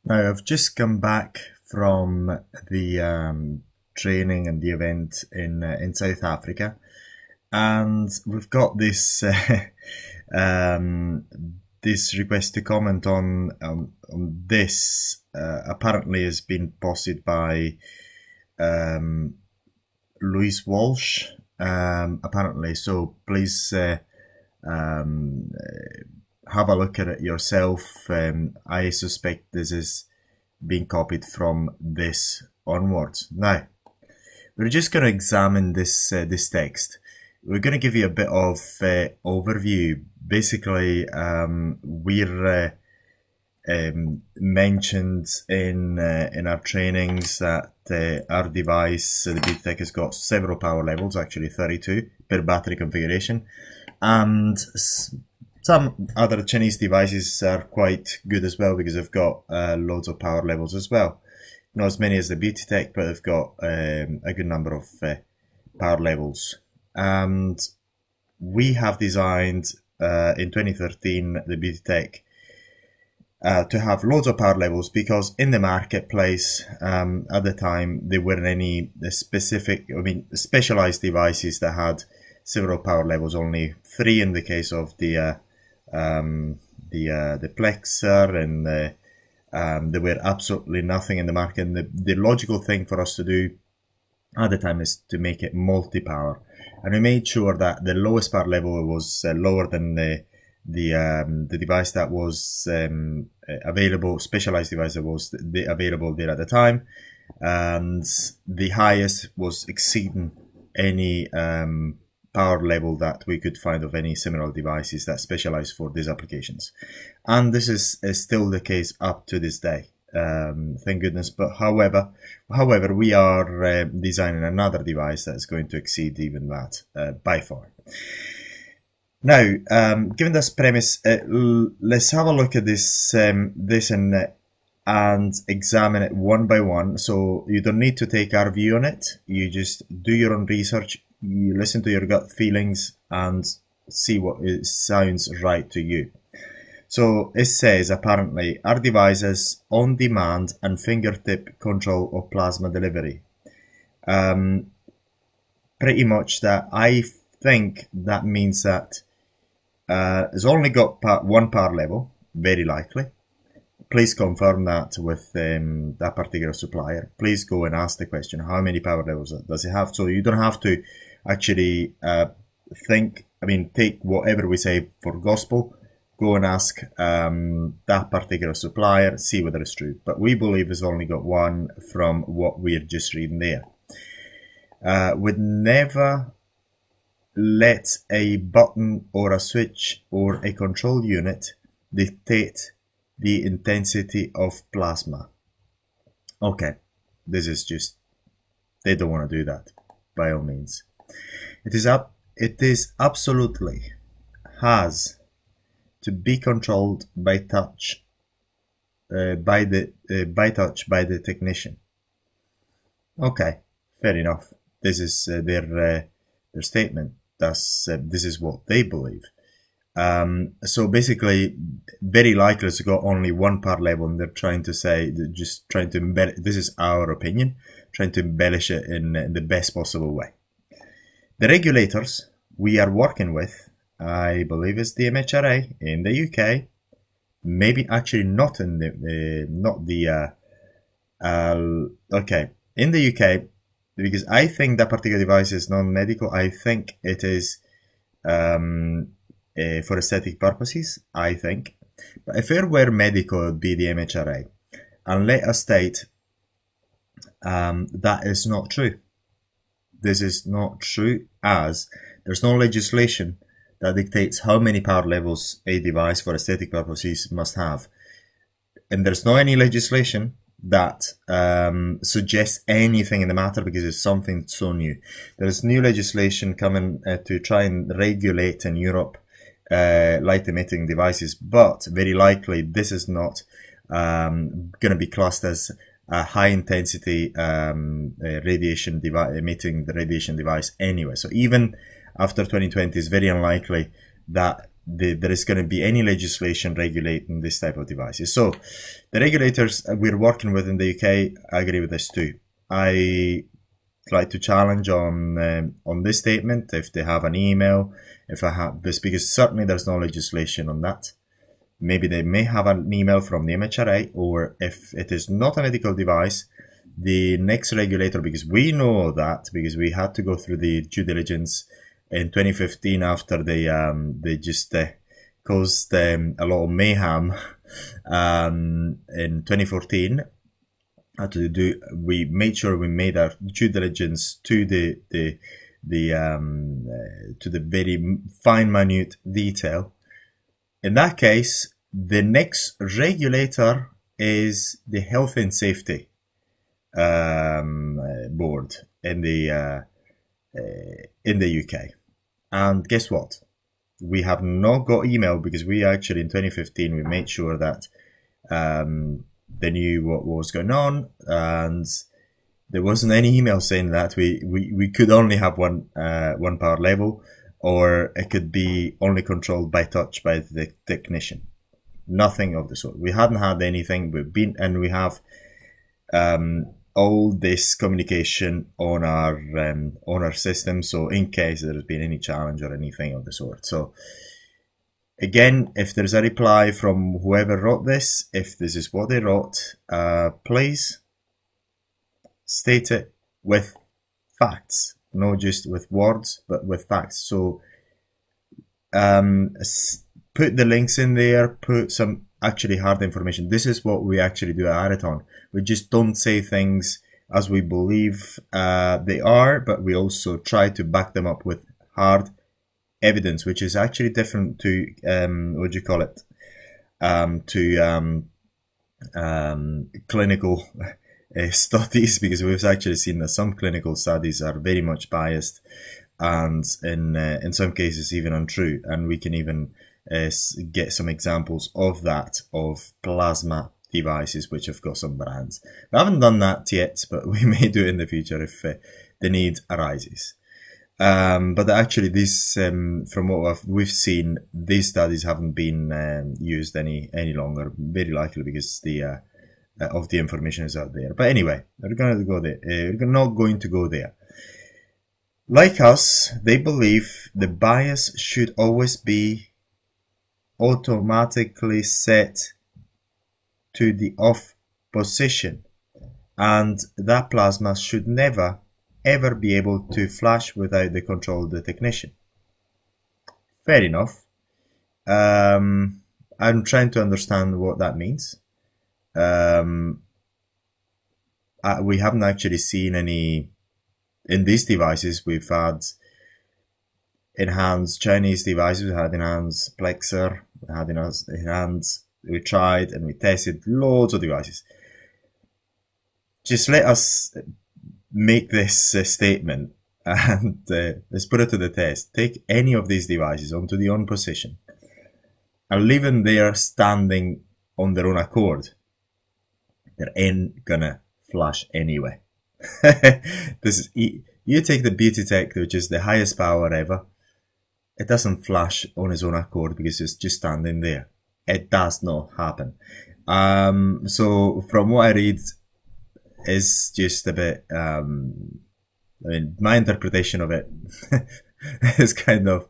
Now, I've just come back from the training and the event in South Africa, and we've got this um, this request to comment on this. Apparently, has been posted by um, Louise Walsh. Apparently, so please um, have a look at it yourself. I suspect this is being copied from this onwards. Now, we're just going to examine this text. We're going to give you a bit of overview. Basically, we're mentioned in our trainings that our device, the BTEC, has got several power levels, actually 32 per battery configuration, and some other Chinese devices are quite good as well because they've got loads of power levels as well. Not as many as the BTEC, but they've got a good number of power levels. And we have designed in 2013 the BTEC to have loads of power levels because in the marketplace at the time there weren't any specialized devices that had several power levels. Only 3 in the case of the plexer, and there were absolutely nothing in the market. And the logical thing for us to do at the time is to make it multi-power, and we made sure that the lowest power level was lower than the device that was available, specialized device that was available there at the time, and the highest was exceeding any power level that we could find of any similar devices that specialize for these applications. And this is still the case up to this day, thank goodness. But however, we are designing another device that's going to exceed even that by far. Now, given this premise, let's have a look at this and examine it one by one. So you don't need to take our view on it. You just do your own research. You listen to your gut feelings and see what it sounds right to you. So it says, apparently, our devices on-demand and fingertip control of plasma delivery. Pretty much that. I think that means that it's only got one power level, very likely. Please confirm that with that particular supplier. Please go and ask the question, how many power levels does it have? So you don't have to actually take whatever we say for gospel. Go and ask that particular supplier, see whether it's true. But we believe it's only got one from what we're just reading there. Would never let a button or a switch or a control unit dictate the intensity of plasma. Okay, this is just, they don't want to do that, by all means. It is absolutely has to be controlled by touch, by the technician. Okay, fair enough. This is their statement. This is what they believe. So basically, very likely it's got only one power level, and they're trying to say, just trying to embellish. This is our opinion, trying to embellish it in the best possible way. The regulators we are working with, I believe, is the MHRA in the UK. Maybe actually not in okay, in the UK, because I think that particular device is non-medical. I think it is for aesthetic purposes, I think. But if it were medical, it would be the MHRA. And let us state that is not true. This is not true, as there's no legislation that dictates how many power levels a device for aesthetic purposes must have. And there's no any legislation that suggests anything in the matter, because it's something so new. There's new legislation coming to try and regulate in Europe light emitting devices, but very likely this is not going to be classed as a high intensity radiation emitting the radiation device anyway. So even after 2020, it's very unlikely that there is going to be any legislation regulating this type of devices. So the regulators we're working with in the UK agree with this too. I try to challenge on this statement if they have an email, if I have this, because certainly there's no legislation on that. Maybe they may have an email from the MHRA, or if it is not a medical device, the next regulator, because we know that, because we had to go through the due diligence in 2015 after they just caused a lot of mayhem in 2014. We made sure we made our due diligence to the very fine minute detail. In that case, the next regulator is the Health and Safety Board in the UK. And guess what? We have not got email, because we actually in 2015 we made sure that they knew what was going on, and there wasn't any email saying that we could only have one power level, or it could be only controlled by touch by the technician. Nothing of the sort. We hadn't had anything. We have all this communication on our system. So in case there has been any challenge or anything of the sort. So again, if there's a reply from whoever wrote this, if this is what they wrote, please state it with facts, not just with words, but with facts. So put the links in there, put some actually hard information. This is what we actually do at Ariton. We just don't say things as we believe they are, but we also try to back them up with hard evidence, which is actually different to clinical studies, because we've actually seen that some clinical studies are very much biased, and in some cases even untrue, and we can even get some examples of that, of plasma devices which have got some brands. We haven't done that yet, but we may do it in the future if the need arises. But actually, this from what we've seen, these studies haven't been used any longer. Very likely because the of the information is out there. But anyway, we're going to go there. We're not going to go there. Like us, they believe the bias should always be automatically set to the off position, and that plasma should never ever be able to flash without the control of the technician. Fair enough. I'm trying to understand what that means. We haven't actually seen any in these devices. We've had enhanced Chinese devices, we had enhanced Plexer, we had enhanced, we tried and we tested loads of devices. Just let us make this statement and let's put it to the test. Take any of these devices onto the on position and leave them there standing on their own accord. They ain't gonna flash anyway. You take the Beauty Tech, which is the highest power ever. It doesn't flash on its own accord because it's just standing there. It does not happen. So from what I read, is just a bit, I mean, my interpretation of it is kind of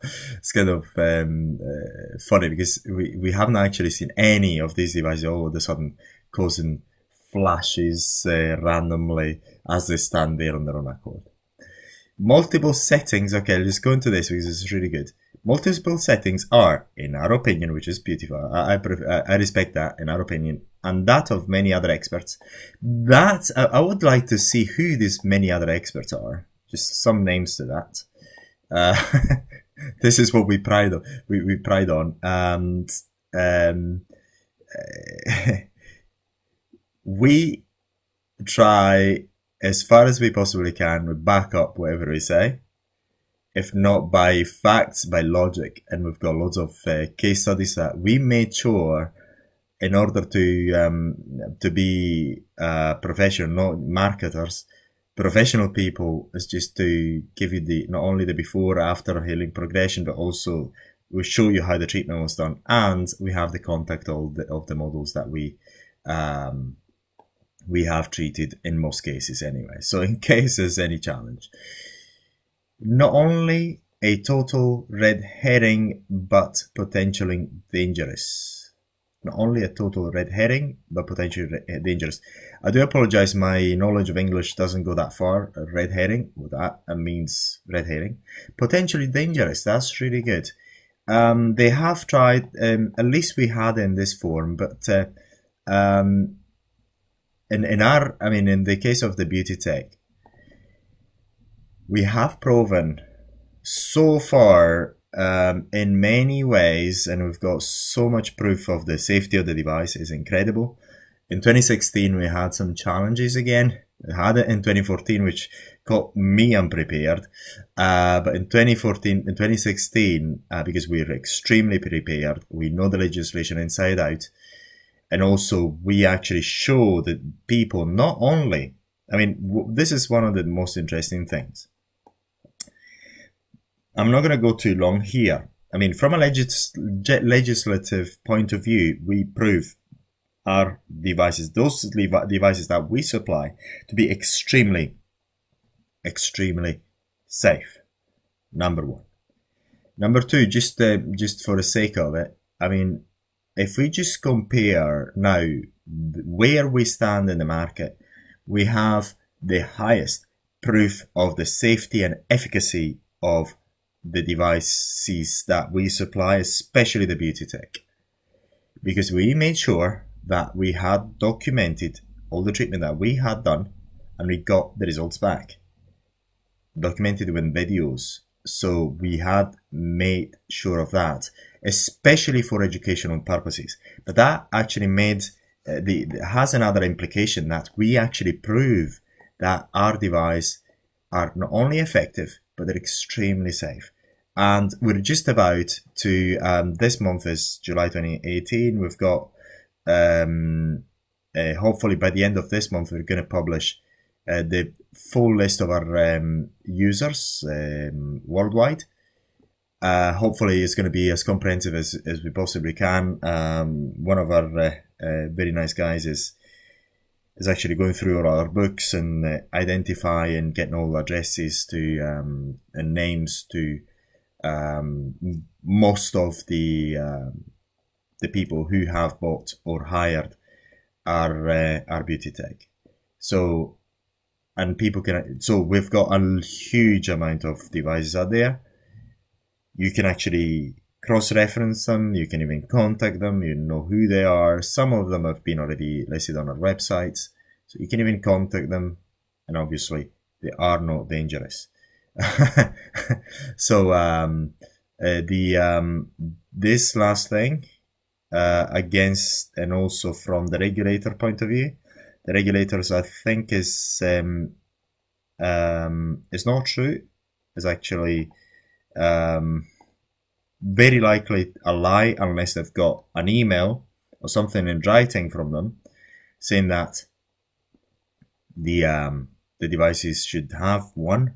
funny, because we haven't actually seen any of these devices all of a sudden causing flashes randomly as they stand there on their own accord. Multiple settings, okay, let's go into this because it's really good. Multiple settings are, in our opinion, which is beautiful, I respect that, in our opinion, and that of many other experts. That, I would like to see who these many other experts are. Just some names to that. This is what we pride on. We pride on. And we try, as far as we possibly can, we back up whatever we say. If not by facts, by logic. And we've got loads of case studies that we made sure, in order to be professional, not marketers, professional people, is just to give you not only the before, after healing progression, but also We show you how the treatment was done, and we have the contact of the models that we have treated in most cases anyway. So in case there's any challenge, not only a total red herring, but potentially dangerous. Not only a total red herring, but potentially dangerous. I do apologize, my knowledge of English doesn't go that far. Red herring, well, that means red herring. Potentially dangerous, that's really good. They have tried, at least we had in this form, but in the case of the beauty tech, we have proven so far in many ways, and we've got so much proof of the safety of the device, is incredible. In 2016, we had some challenges again. We had it in 2014, which caught me unprepared. But in 2016, because we're extremely prepared, we know the legislation inside out, and also we actually show that people not only, this is one of the most interesting things. I'm not going to go too long here. From a legislative point of view, we prove our devices, those devices that we supply, to be extremely, extremely safe. Number one. Number two, just for the sake of it, if we just compare now where we stand in the market, we have the highest proof of the safety and efficacy of the devices that we supply, especially the beauty tech, because we made sure that we had documented all the treatment that we had done, and we got the results back, documented with videos. So we had made sure of that, especially for educational purposes. But that actually has another implication, that we actually prove that our device are not only effective, but they're extremely safe. And we're just about to, this month is July 2018, we've got, hopefully by the end of this month, we're going to publish the full list of our users worldwide. Hopefully it's going to be as comprehensive as we possibly can. One of our very nice guys is actually going through all our books and identify and getting all addresses to and names to most of the people who have bought or hired our beauty tech. So, and people can, so we've got a huge amount of devices out there. You can actually cross-reference them. You can even contact them. You know who they are. Some of them have been already listed on our websites, so you can even contact them. And obviously, they are not dangerous. So this last thing, against, and also from the regulator point of view, the regulators, I think, is not true. It's actually very likely a lie, unless they've got an email or something in writing from them saying that the devices should have one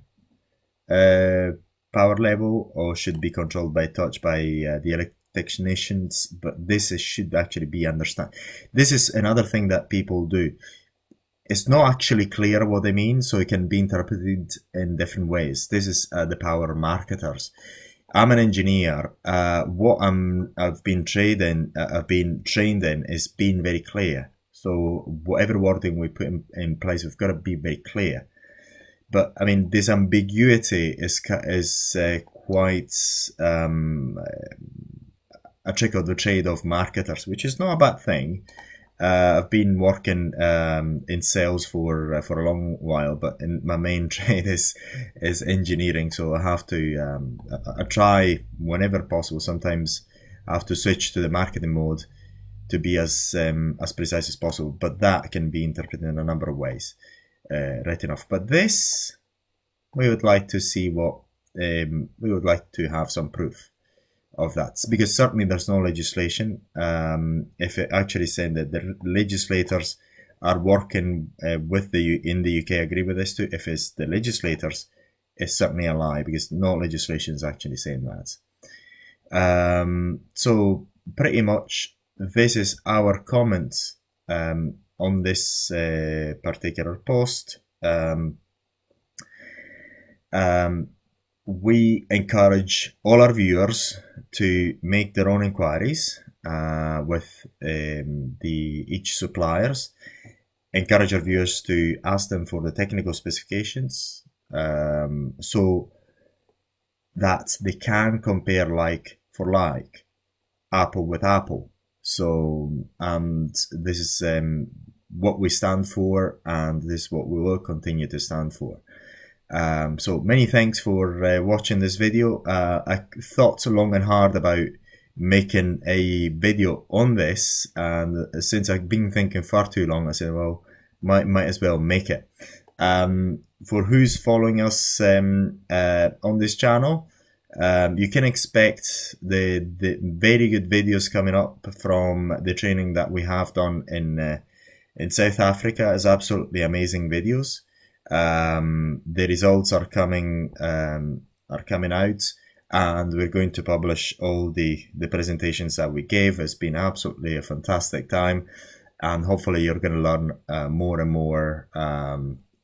power level or should be controlled by touch by the technicians, but this should actually be understood. This is another thing that people do. It's not actually clear what they mean, so it can be interpreted in different ways. This is the power of marketers. I'm an engineer. What I've been trained in is being very clear. So whatever wording we put in place, we've got to be very clear. But I mean, this ambiguity is quite a trick of the trade of marketers, which is not a bad thing. I've been working in sales for a long while, but my main trade is engineering. So I have to I try whenever possible. Sometimes I have to switch to the marketing mode to be as precise as possible. But that can be interpreted in a number of ways, right enough. But this, we would like to see what we would like to have some proof of that, because certainly there's no legislation. If it actually saying that the legislators are working with in the UK agree with this too, if it's the legislators, it's certainly a lie, because no legislation is actually saying that. So pretty much this is our comments on this particular post. We encourage all our viewers to make their own inquiries with each suppliers. Encourage our viewers to ask them for the technical specifications so that they can compare like for like, Apple with Apple. So, and this is what we stand for, and this is what we will continue to stand for. So many thanks for watching this video. I thought long and hard about making a video on this, and since I've been thinking far too long, I said, well, might as well make it. For who's following us on this channel, you can expect the very good videos coming up from the training that we have done in South Africa. Is absolutely amazing videos. The results are coming out, and we're going to publish all the presentations that we gave. It's been absolutely a fantastic time, and hopefully you're going to learn more and more,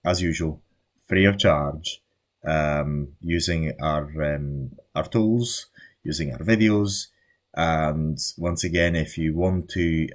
as usual, free of charge, using our tools, using our videos. And once again, if you want to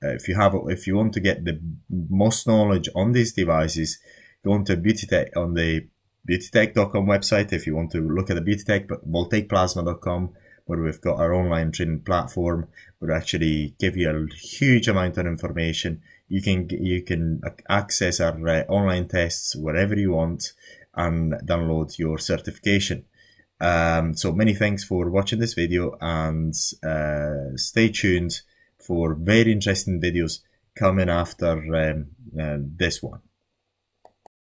if you want to get the most knowledge on these devices, go on to BeautyTech on the beautytech.com website. If you want to look at the BeautyTech, voltaicplasma.com, where we've got our online training platform, we actually give you a huge amount of information. You can access our online tests wherever you want and download your certification. So many thanks for watching this video, and stay tuned for very interesting videos coming after this one.